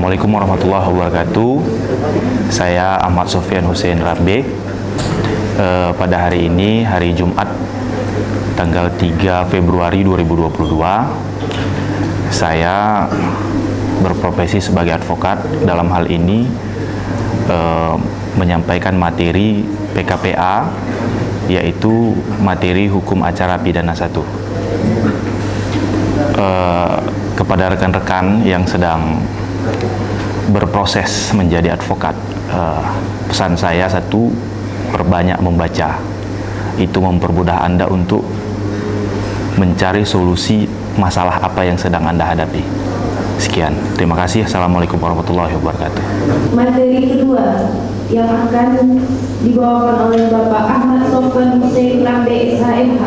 Assalamualaikum warahmatullahi wabarakatuh. Saya Ahmad Sofyan Hussein Rambe. Pada hari ini, hari Jumat, tanggal 3 Februari 2022, saya berprofesi sebagai advokat. Dalam hal ini, menyampaikan materi PKPA, yaitu materi hukum acara pidana 1. Kepada rekan-rekan yang sedang berproses menjadi advokat, pesan saya satu, perbanyak membaca. Itu mempermudah Anda untuk mencari solusi masalah apa yang sedang Anda hadapi. Sekian, terima kasih. Assalamualaikum warahmatullahi wabarakatuh. Materi kedua yang akan dibawakan oleh Bapak Ahmad Sofyan Hussein Rambe SHMH,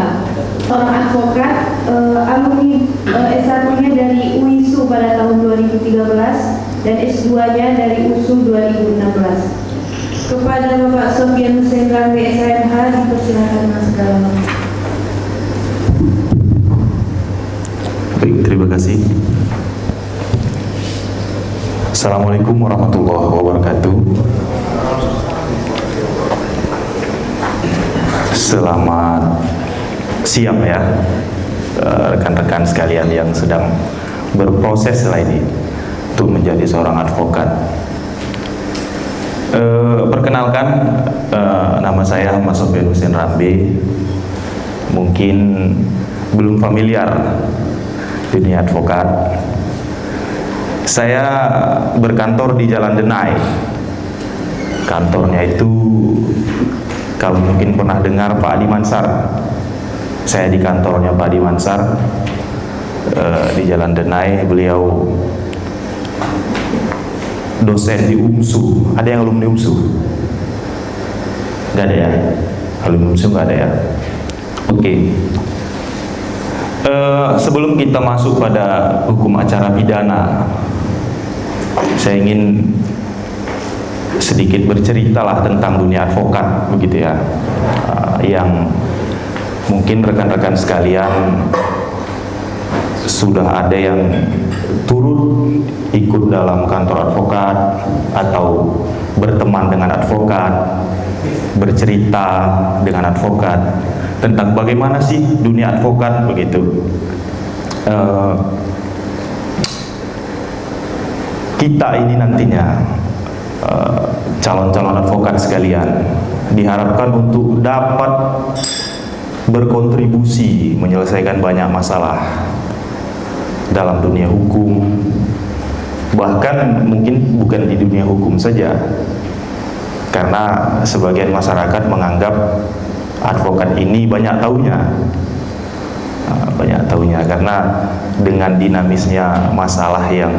seorang advokat, alumni S1-nya dari UISU pada tahun 2013 dan S2-nya dari USU 2016. Kepada Bapak Sofyan Hussein Rambe SHMH dipersilakan dengan segala hormat. Baik, terima kasih. Assalamualaikum warahmatullahi wabarakatuh. Selamat siang ya, rekan-rekan sekalian yang sedang berproses lah ini untuk menjadi seorang advokat. Perkenalkan, nama saya Ahmad Sofyan Hussein Rambe. Mungkin belum familiar dunia advokat. Saya berkantor di Jalan Denai. Kantornya itu, kalau mungkin pernah dengar, Pak Adi Mansar. Saya di kantornya Pak Adi Mansar, di Jalan Denai. Beliau dosen di UMSU. Ada yang alumni UMSU? Gak ada ya? Alumni UMSU gak ada ya? Oke. Sebelum kita masuk pada hukum acara pidana, saya ingin sedikit bercerita lah tentang dunia advokat, begitu ya, yang mungkin rekan-rekan sekalian sudah ada yang turut ikut dalam kantor advokat atau berteman dengan advokat, bercerita dengan advokat tentang bagaimana sih dunia advokat, begitu. Kita ini nantinya calon-calon advokat sekalian diharapkan untuk dapat berkontribusi menyelesaikan banyak masalah dalam dunia hukum, bahkan mungkin bukan di dunia hukum saja, karena sebagian masyarakat menganggap advokat ini banyak taunya, karena dengan dinamisnya masalah yang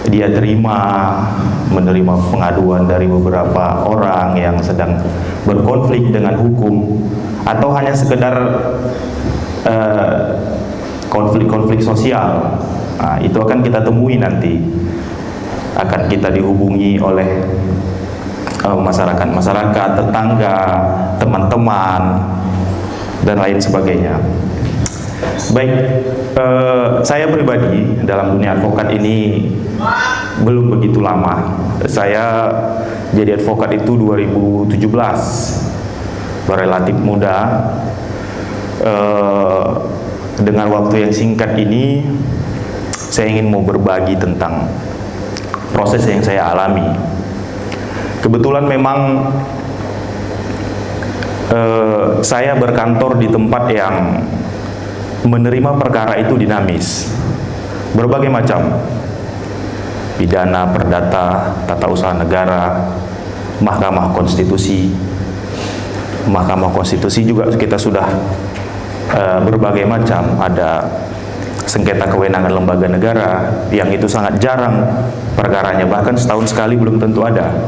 dia terima, menerima pengaduan dari beberapa orang yang sedang berkonflik dengan hukum, atau hanya sekedar konflik-konflik sosial. Nah, itu akan kita temui nanti, akan kita dihubungi oleh masyarakat, tetangga, teman-teman, dan lain sebagainya. Baik, saya pribadi dalam dunia advokat ini belum begitu lama. Saya jadi advokat itu 2017, relatif muda. Dengan waktu yang singkat ini, saya ingin mau berbagi tentang proses yang saya alami. Kebetulan memang saya berkantor di tempat yang menerima perkara itu dinamis, berbagai macam, pidana, perdata, tata usaha negara, Mahkamah Konstitusi. Mahkamah Konstitusi juga kita sudah berbagai macam, ada sengketa kewenangan lembaga negara, yang itu sangat jarang perkaranya, bahkan setahun sekali belum tentu ada.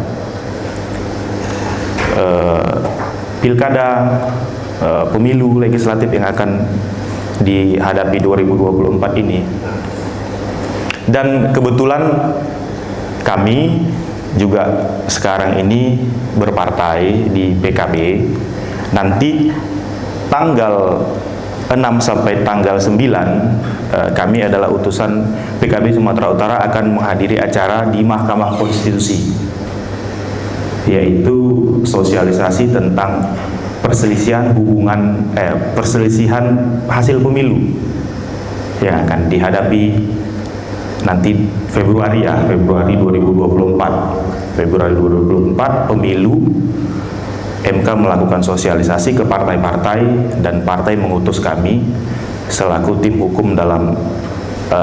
Pilkada, pemilu legislatif yang akan dihadapi 2024 ini. Dan kebetulan kami juga sekarang ini berpartai di PKB. Nanti tanggal sampai tanggal 9 kami adalah utusan PKB Sumatera Utara akan menghadiri acara di Mahkamah Konstitusi, yaitu sosialisasi tentang perselisihan hasil pemilu yang akan dihadapi nanti Februari 2024 pemilu. MK melakukan sosialisasi ke partai-partai dan partai mengutus kami selaku tim hukum dalam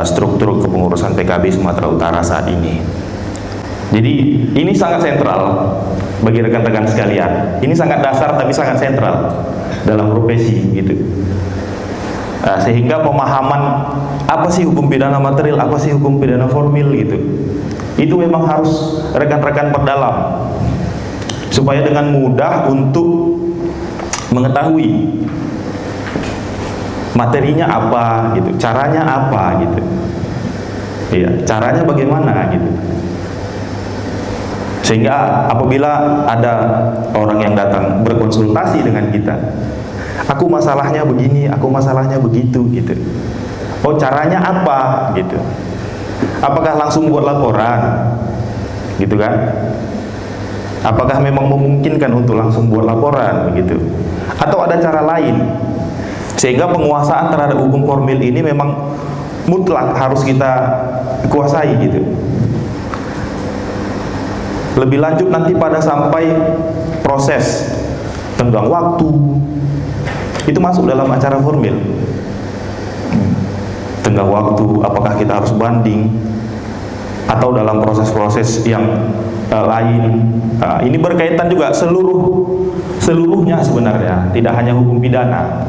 struktur kepengurusan PKB Sumatera Utara saat ini. Jadi ini sangat sentral bagi rekan-rekan sekalian. Ini sangat dasar tapi sangat sentral dalam profesi gitu. Sehingga pemahaman apa sih hukum pidana material, apa sih hukum pidana formil gitu, itu memang harus rekan-rekan perdalam supaya dengan mudah untuk mengetahui materinya apa gitu, caranya apa gitu, iya, caranya bagaimana gitu. Sehingga apabila ada orang yang datang berkonsultasi dengan kita, aku masalahnya begini, aku masalahnya begitu gitu, oh caranya apa gitu, apakah langsung buat laporan gitu kan, apakah memang memungkinkan untuk langsung buat laporan begitu, atau ada cara lain. Sehingga penguasaan terhadap hukum formil ini memang mutlak harus kita kuasai gitu. Lebih lanjut nanti pada sampai proses tenggang waktu, itu masuk dalam acara formil. Tenggang waktu, apakah kita harus banding atau dalam proses-proses yang lain. Ini berkaitan juga seluruhnya sebenarnya, tidak hanya hukum pidana.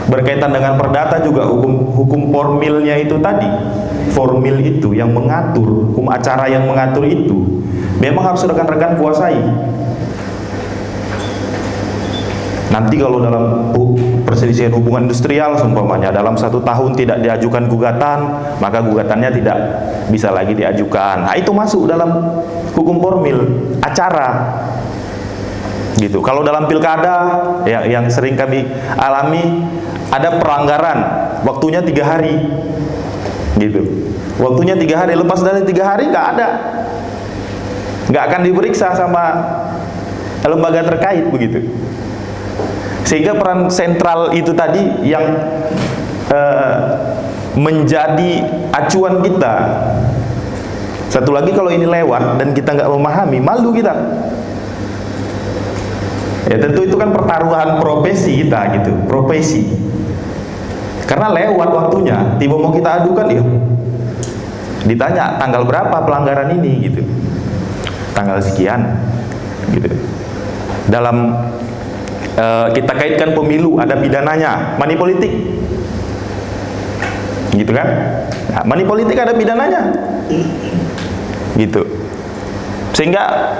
Berkaitan dengan perdata juga hukum formilnya itu tadi. Formil itu yang mengatur, hukum acara yang mengatur itu memang harus rekan-rekan kuasai. Nanti kalau dalam perselisihan hubungan industrial seumpamanya dalam 1 tahun tidak diajukan gugatan, maka gugatannya tidak bisa lagi diajukan. Nah, itu masuk dalam hukum formil acara gitu. Kalau dalam pilkada yang sering kami alami, ada pelanggaran, waktunya 3 hari gitu. Waktunya 3 hari, lepas dari 3 hari nggak akan diperiksa sama lembaga terkait begitu. Sehingga peran sentral itu tadi yang menjadi acuan kita. Satu lagi, kalau ini lewat dan kita nggak memahami, malu kita. Ya tentu itu kan pertaruhan profesi kita gitu, profesi. Karena lewat waktunya, tiba mau kita adukan ya, ditanya tanggal berapa pelanggaran ini gitu, tanggal sekian gitu. Dalam kita kaitkan pemilu, ada pidananya, money politik gitu kan. Nah, money politik ada pidananya gitu. Sehingga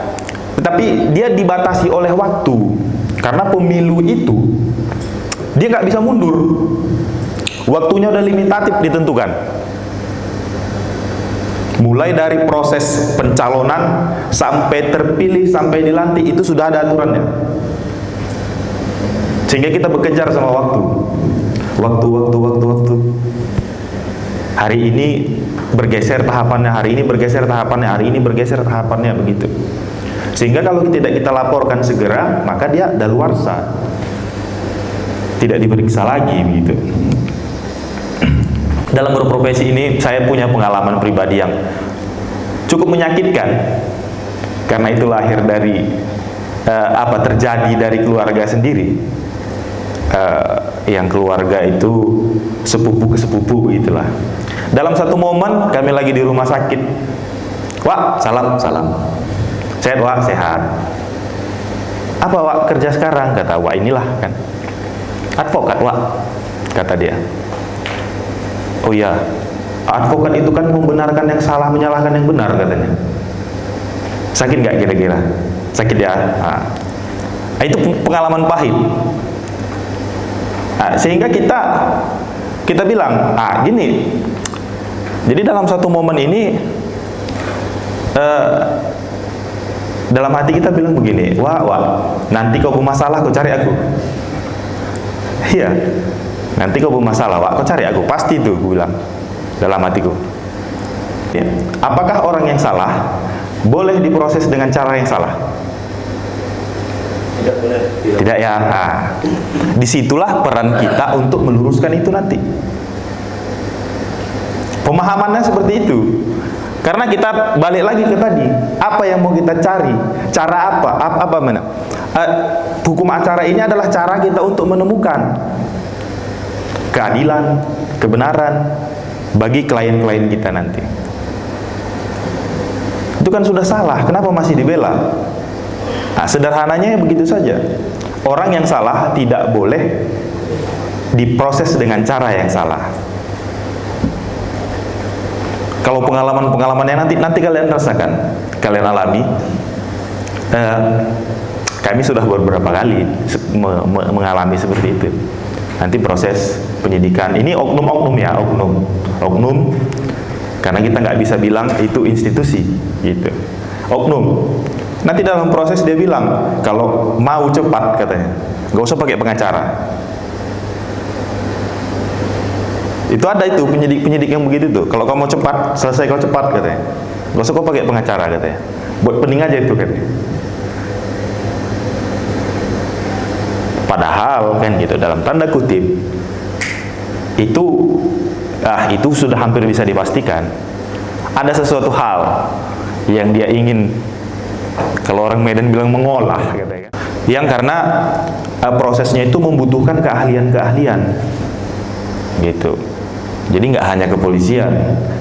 tetapi dia dibatasi oleh waktu, karena pemilu itu dia nggak bisa mundur, waktunya udah limitatif ditentukan. Mulai dari proses pencalonan sampai terpilih sampai dilantik itu sudah ada aturannya. Sehingga kita bekejar sama waktu. Hari ini bergeser tahapannya, hari ini bergeser tahapannya, hari ini bergeser tahapannya begitu. Sehingga kalau tidak kita laporkan segera, maka dia daluarsa, tidak diperiksa lagi begitu. Dalam berprofesi ini saya punya pengalaman pribadi yang cukup menyakitkan, karena itu lahir dari terjadi dari keluarga sendiri. Yang keluarga itu sepupu ke sepupu itulah. Dalam satu momen kami lagi di rumah sakit, Wak, salam. Sehat Wak, sehat. Apa Wak kerja sekarang? Kata Wak, inilah kan advokat Wak, kata dia. Oh iya, advokat itu kan membenarkan yang salah, menyalahkan yang benar katanya. Sakit nggak kira-kira? Sakit ya. Nah, itu pengalaman pahit. Nah, sehingga kita bilang, gini. Jadi dalam satu momen ini, dalam hati kita bilang begini, wah, nanti kau bermasalah kau cari aku. Iya. Nanti kau bermasalah, Wak, kau cari aku, pasti itu, gue bilang dalam hatiku. Ya. Apakah orang yang salah boleh diproses dengan cara yang salah? Tidak boleh. Tidak ya. Nah, disitulah peran kita untuk meluruskan itu nanti. Pemahamannya seperti itu. Karena kita balik lagi ke tadi, apa yang mau kita cari, cara apa mana? Hukum acara ini adalah cara kita untuk menemukan keadilan, kebenaran bagi klien-klien kita nanti. Itu kan sudah salah, kenapa masih dibela? Nah, sederhananya begitu saja. Orang yang salah tidak boleh diproses dengan cara yang salah. Kalau pengalaman-pengalamannya nanti kalian rasakan, kalian alami. Kami sudah beberapa kali mengalami seperti itu. Nanti proses penyidikan, ini oknum-oknum ya, oknum. Karena kita nggak bisa bilang itu institusi, gitu. Oknum. Nanti dalam proses dia bilang, kalau mau cepat katanya, nggak usah pakai pengacara. Itu ada itu penyidik yang begitu tuh. Kalau kamu mau cepat, selesai kau cepat katanya. Nggak usah kau pakai pengacara katanya. Buat pening aja itu katanya. Padahal kan gitu, dalam tanda kutip itu sudah hampir bisa dipastikan ada sesuatu hal yang dia ingin, kalau orang Medan bilang mengolah katanya, yang karena prosesnya itu membutuhkan keahlian gitu. Jadi nggak hanya kepolisian,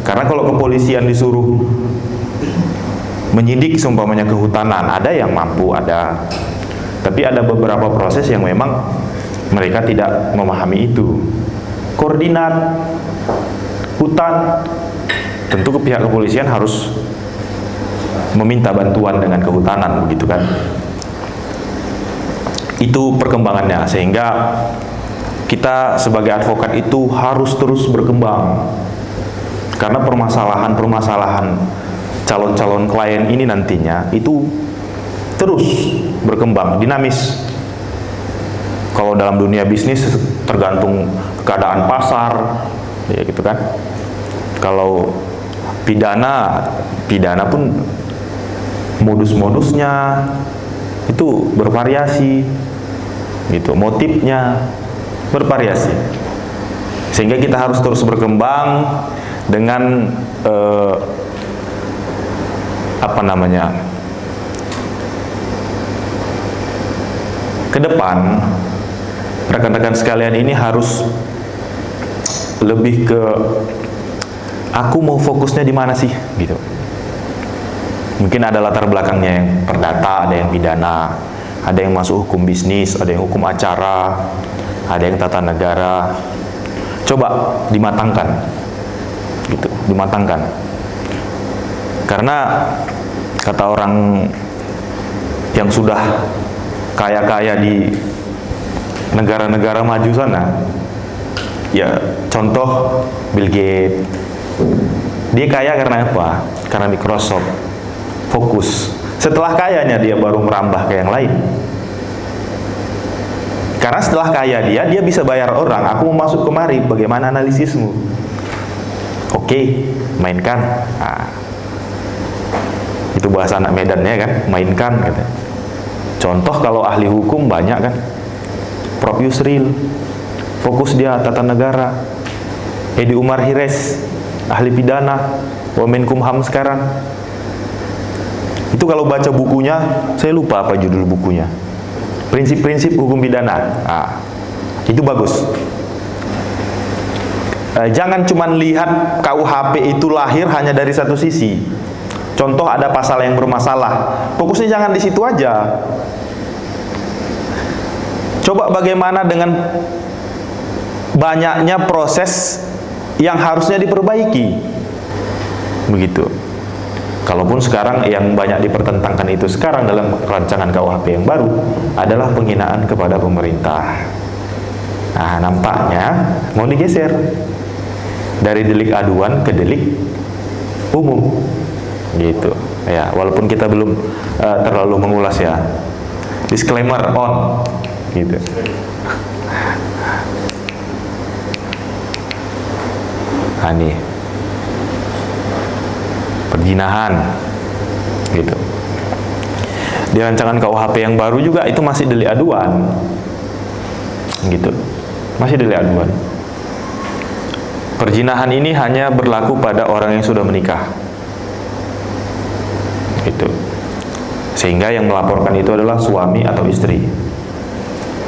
karena kalau kepolisian disuruh menyidik seumpamanya kehutanan, ada yang mampu, tapi ada beberapa proses yang memang mereka tidak memahami itu. Koordinat hutan, tentu ke pihak kepolisian harus meminta bantuan dengan kehutanan, begitu kan? Itu perkembangannya, sehingga kita sebagai advokat itu harus terus berkembang. Karena permasalahan calon-calon klien ini nantinya itu terus berkembang, dinamis. Kalau dalam dunia bisnis tergantung keadaan pasar, ya gitu kan. Kalau pidana pun modus-modusnya itu bervariasi, gitu. Motifnya bervariasi. Sehingga kita harus terus berkembang dengan ke depan. Rekan-rekan sekalian, ini harus lebih ke aku mau fokusnya di mana sih, gitu. Mungkin ada latar belakangnya yang perdata, ada yang pidana, ada yang masuk hukum bisnis, ada yang hukum acara, ada yang tata negara. Coba dimatangkan, gitu, dimatangkan. Karena kata orang yang sudah kaya-kaya di negara-negara maju sana, ya contoh Bill Gates, dia kaya karena apa? Karena Microsoft. Fokus. Setelah kayanya dia baru merambah ke yang lain. Karena setelah kaya dia bisa bayar orang, aku mau masuk kemari, bagaimana analisismu? Oke, mainkan. Nah, itu bahasa anak Medan ya kan, mainkan gitu. Contoh kalau ahli hukum banyak kan, Prof. Yusril, fokus dia tata negara. Edi Umar Hires, ahli pidana, Wamenkumham sekarang. Itu kalau baca bukunya, saya lupa apa judul bukunya. Prinsip-prinsip hukum pidana. Nah, itu bagus. Jangan cuma lihat KUHP itu lahir hanya dari satu sisi. Contoh ada pasal yang bermasalah, fokusnya jangan di situ aja. Coba bagaimana dengan banyaknya proses yang harusnya diperbaiki, begitu. Kalaupun sekarang yang banyak dipertentangkan itu sekarang dalam rancangan KUHP yang baru adalah penghinaan kepada pemerintah. Nah, nampaknya mau digeser dari delik aduan ke delik umum, gitu. Ya, walaupun kita belum terlalu mengulas ya. Disclaimer on, gitu. Nah, nih perzinahan gitu. Di rancangan KUHP yang baru juga itu masih delik aduan gitu, masih delik aduan. Perzinahan ini hanya berlaku pada orang yang sudah menikah gitu, sehingga yang melaporkan itu adalah suami atau istri.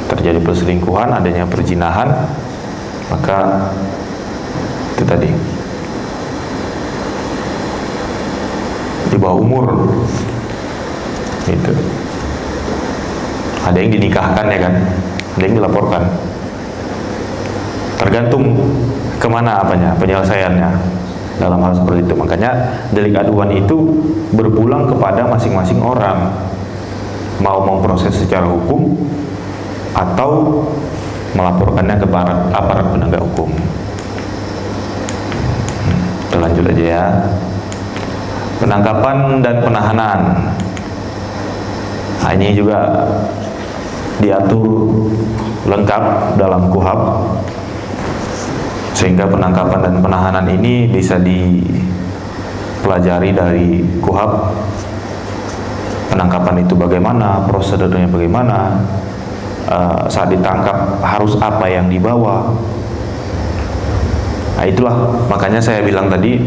Terjadi perselingkuhan, adanya perzinahan, maka itu tadi di bawah umur gitu. Ada yang dinikahkan ya kan, ada yang dilaporkan. Tergantung kemana penyelesaiannya dalam hal seperti itu. Makanya delik aduan itu berpulang kepada masing-masing orang, mau memproses secara hukum atau melaporkannya ke aparat penegak hukum. Kita lanjut aja ya. Penangkapan dan penahanan. Nah, ini juga diatur lengkap dalam KUHP, sehingga penangkapan dan penahanan ini bisa dipelajari dari KUHP. Penangkapan itu bagaimana, prosedurnya bagaimana, saat ditangkap harus apa yang dibawa. Nah, itulah makanya saya bilang tadi,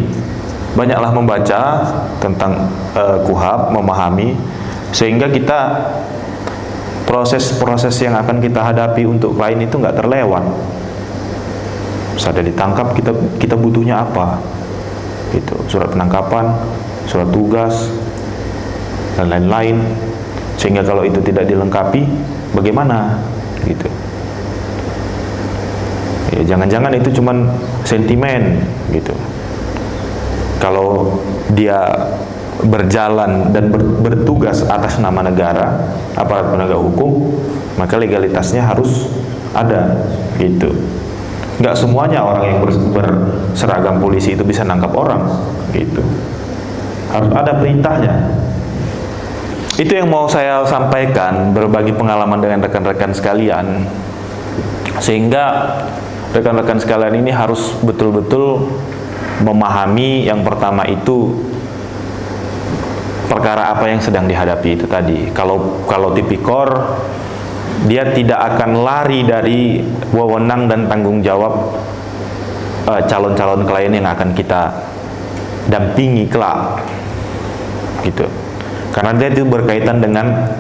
banyaklah membaca tentang KUHP, memahami, sehingga kita proses-proses yang akan kita hadapi untuk klien itu nggak terlewat. Saat ditangkap kita butuhnya apa gitu, surat penangkapan, surat tugas dan lain-lain, sehingga kalau itu tidak dilengkapi bagaimana gitu ya. Jangan-jangan itu cuman sentimen gitu. Kalau dia berjalan dan bertugas atas nama negara, aparat penegak hukum, maka legalitasnya harus ada gitu. Nggak semuanya orang yang berseragam polisi itu bisa nangkap orang gitu, harus ada perintahnya. Itu yang mau saya sampaikan, berbagi pengalaman dengan rekan-rekan sekalian, sehingga rekan-rekan sekalian ini harus betul-betul memahami yang pertama itu perkara apa yang sedang dihadapi itu tadi. Kalau tipikor, dia tidak akan lari dari wewenang dan tanggung jawab calon-calon klien yang akan kita dampingi kelak gitu. Karena dia itu berkaitan dengan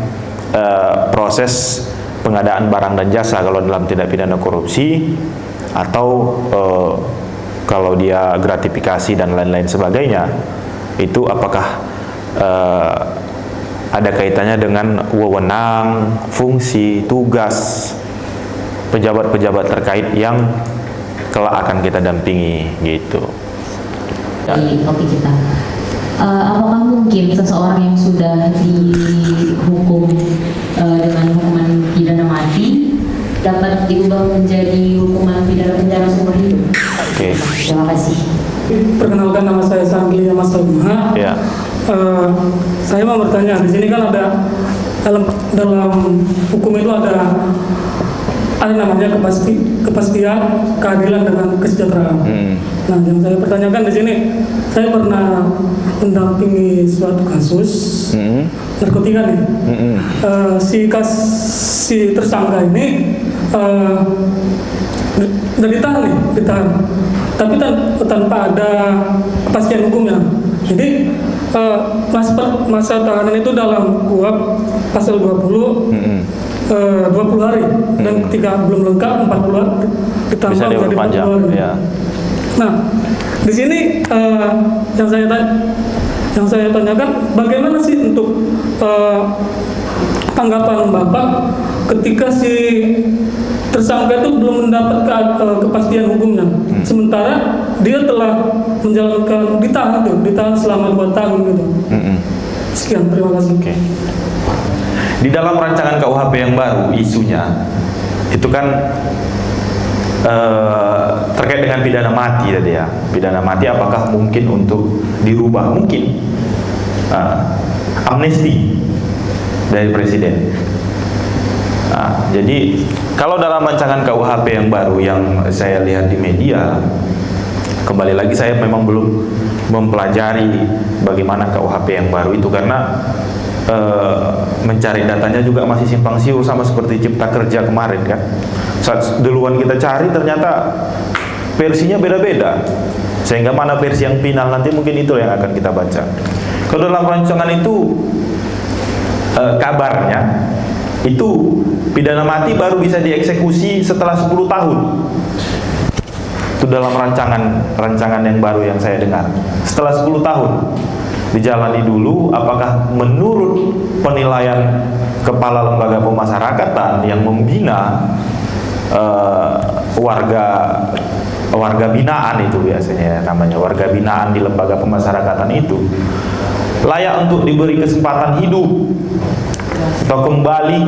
proses pengadaan barang dan jasa kalau dalam tindak pidana korupsi, atau kalau dia gratifikasi dan lain-lain sebagainya. Itu apakah ada kaitannya dengan wewenang, fungsi, tugas pejabat-pejabat terkait yang kelak akan kita dampingi gitu. Di topik kita, apakah mungkin seseorang yang sudah dihukum dengan hukuman pidana mati dapat diubah menjadi hukuman pidana penjara seumur hidup? Oke. Terima kasih. Perkenalkan, nama saya Sangli Mas Almuha. Ya. Saya mau bertanya, di sini kan ada dalam hukum itu ada namanya kepastian, keadilan, dengan kesejahteraan. Nah, yang saya pertanyakan di sini, saya pernah mendampingi suatu kasus narkotika nih. Si tersangka ini udah ditahan, tapi tanpa ada kepastian hukumnya. Jadi masa tahanan itu dalam KUHP pasal 20 20 hari, dan ketika belum lengkap 40 hari ditambah menjadi 40 hari. Ya. Nah, di sini yang saya tanyakan, bagaimana sih untuk tanggapan Bapak ketika si tersangka itu belum mendapatkan kepastian hukumnya, sementara dia telah menjalankan ditahan selama 2 tahun gitu. Sekian, terima kasih. Oke. Di dalam rancangan KUHP yang baru, isunya itu kan terkait dengan pidana mati tadi ya. Pidana mati apakah mungkin untuk dirubah? Mungkin. Amnesti dari presiden. Jadi kalau dalam rancangan KUHP yang baru yang saya lihat di media, Kembali lagi saya memang belum mempelajari bagaimana KUHP yang baru itu, karena mencari datanya juga masih simpang siur, sama seperti Cipta Kerja kemarin kan. Saat duluan kita cari ternyata versinya beda-beda, sehingga mana versi yang final nanti mungkin itu yang akan kita baca. Kalau dalam rancangan itu kabarnya itu pidana mati baru bisa dieksekusi setelah 10 tahun. Itu dalam rancangan yang baru yang saya dengar. Setelah 10 tahun dijalani dulu, apakah menurut penilaian kepala lembaga pemasyarakatan yang membina warga binaan itu biasanya namanya warga binaan di lembaga pemasyarakatan itu layak untuk diberi kesempatan hidup atau kembali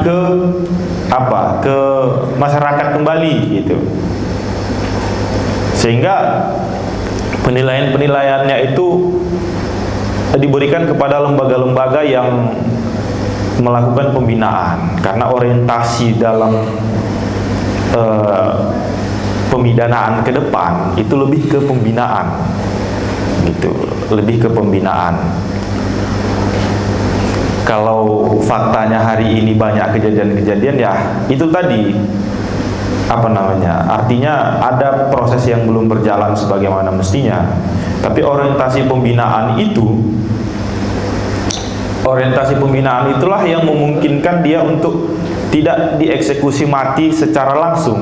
ke masyarakat kembali gitu, sehingga penilaiannya itu diberikan kepada lembaga-lembaga yang melakukan pembinaan, karena orientasi dalam pemidanaan ke depan itu lebih ke pembinaan gitu, lebih ke pembinaan. Kalau faktanya hari ini banyak kejadian-kejadian, ya itu tadi artinya ada proses yang belum berjalan sebagaimana mestinya. Tapi orientasi pembinaan itulah yang memungkinkan dia untuk tidak dieksekusi mati secara langsung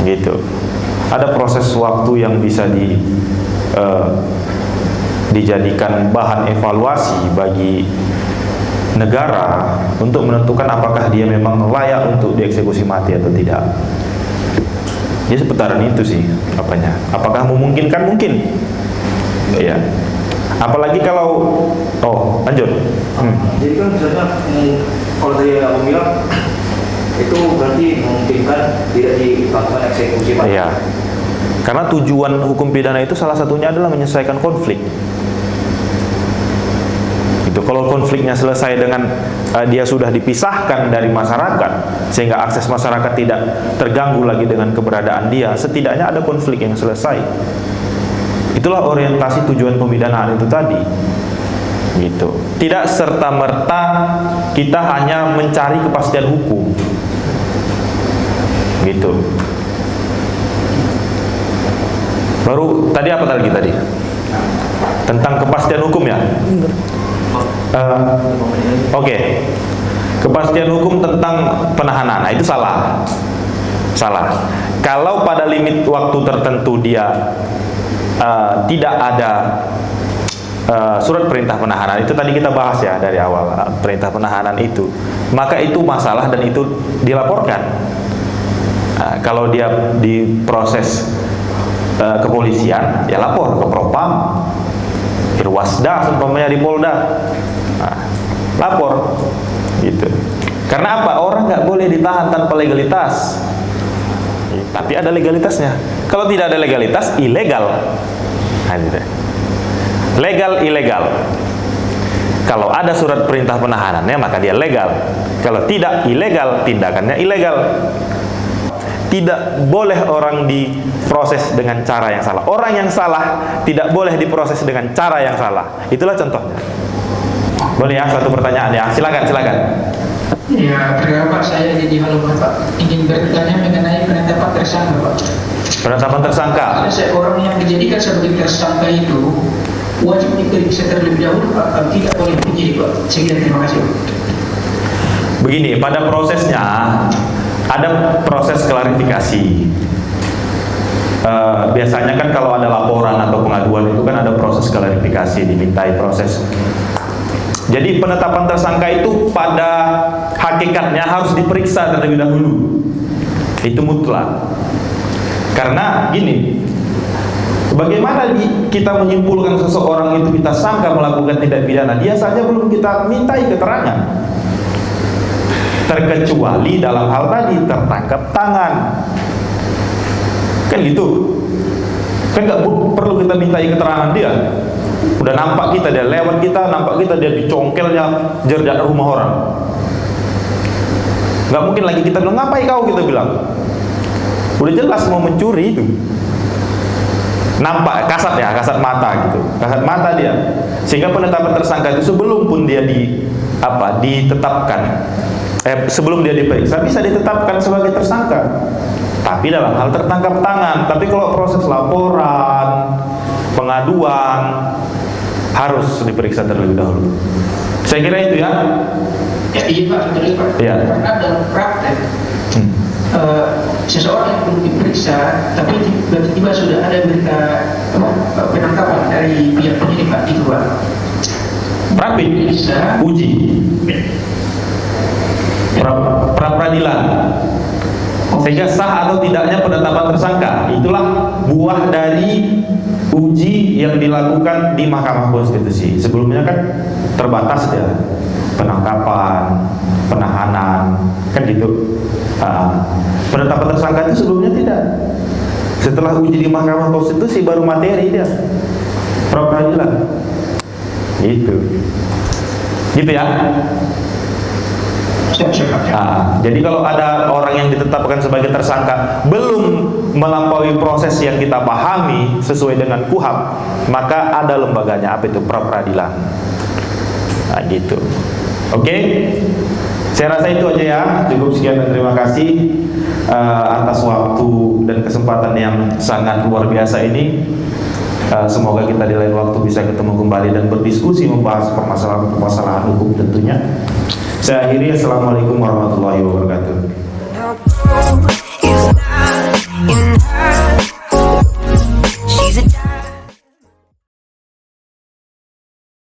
gitu. Ada proses waktu yang bisa dijadikan bahan evaluasi bagi negara untuk menentukan apakah dia memang layak untuk dieksekusi mati atau tidak. Dia seputaran itu sih apakah memungkinkan, mungkin ya. Apalagi kalau lanjut. Jadi kan misalnya kalau tadi aku bilang itu berarti memungkinkan tidak dilakukan eksekusi mati. Iya. Karena tujuan hukum pidana itu salah satunya adalah menyelesaikan konflik. Itu kalau konfliknya selesai dengan dia sudah dipisahkan dari masyarakat, sehingga akses masyarakat tidak terganggu lagi dengan keberadaan dia, setidaknya ada konflik yang selesai. Itulah orientasi tujuan pemidanaan itu tadi gitu. Tidak serta-merta kita hanya mencari kepastian hukum gitu. Baru tadi apa tadi? Tentang kepastian hukum ya? Oke. Kepastian hukum tentang penahanan, nah itu salah. Kalau pada limit waktu tertentu dia tidak ada surat perintah penahanan, itu tadi kita bahas ya dari awal, perintah penahanan itu, maka itu masalah dan itu dilaporkan. Kalau dia diproses kepolisian, ya lapor ke Propam, Irwasda, seumpamanya di Polda, lapor gitu. Karena apa? Orang nggak boleh ditahan tanpa legalitas, tapi ada legalitasnya. Kalau tidak ada legalitas, ilegal. Legal, ilegal. Kalau ada surat perintah penahanannya, maka dia legal. Kalau tidak, ilegal, tindakannya ilegal. Tidak boleh orang diproses dengan cara yang salah. Orang yang salah tidak boleh diproses dengan cara yang salah. Itulah contohnya. Boleh ya, satu pertanyaan ya. Silakan. Ya, pertama Pak, saya jadi halo Pak, ingin bertanya mengenai penetapan tersangka Pak. Penetapan tersangka. Ada seorang yang dijadikan sebagai tersangka itu wajib diperiksa terlebih dahulu Pak, kalau tidak boleh penyidik Pak. Sekian, terima kasih Pak. Begini, pada prosesnya ada proses klarifikasi. Biasanya kan kalau ada laporan atau pengaduan itu kan ada proses klarifikasi, dimintai proses. Jadi penetapan tersangka itu pada hakikatnya harus diperiksa terlebih dahulu. Itu mutlak. Karena gini, bagaimana kita menyimpulkan seseorang itu kita sangka melakukan tindak pidana, dia saja belum kita mintai keterangan. Terkecuali dalam hal tadi tertangkap tangan. Kan gitu. Kan nggak perlu kita mintai keterangan dia. Udah nampak kita, dia lewat kita, nampak kita, dia dicongkelnya jerdak rumah orang. Nggak mungkin lagi kita bilang, ngapain kau, kita bilang. Udah jelas mau mencuri itu. nampak kasat mata gitu, kasat mata dia, sehingga penetapan tersangka itu sebelum pun dia ditetapkan, sebelum dia diperiksa bisa ditetapkan sebagai tersangka, tapi dalam hal tertangkap tangan. Tapi kalau proses laporan, pengaduan harus diperiksa terlebih dahulu. Saya kira itu ya. Ya, iya Pak, betul Pak. Iya. Karena dalam praktek seseorang yang belum diperiksa, tapi tiba-tiba sudah ada berita penangkapan dari pihak penyidik Pak itu Pak. Rapid, Bisa. uji, pra-peradilan, sehingga sah atau tidaknya penetapan tersangka. Itulah buah dari uji yang dilakukan di Mahkamah Konstitusi. Sebelumnya kan terbatas ya, penangkapan, penahanan, kan gitu. Penetapan tersangka itu sebelumnya tidak. Setelah uji di Mahkamah Konstitusi baru materi dia, pra-peradilan. Gitu ya. Jadi kalau ada orang yang ditetapkan sebagai tersangka belum melampaui proses yang kita pahami sesuai dengan KUHP, maka ada lembaganya, apa itu, pra-peradilan. Gitu. Oke? Saya rasa itu aja ya. Cukup sekian dan terima kasih atas waktu dan kesempatan yang sangat luar biasa ini. Semoga kita di lain waktu bisa ketemu kembali dan berdiskusi membahas permasalahan hukum tentunya. Saya akhiri, assalamualaikum warahmatullahi wabarakatuh.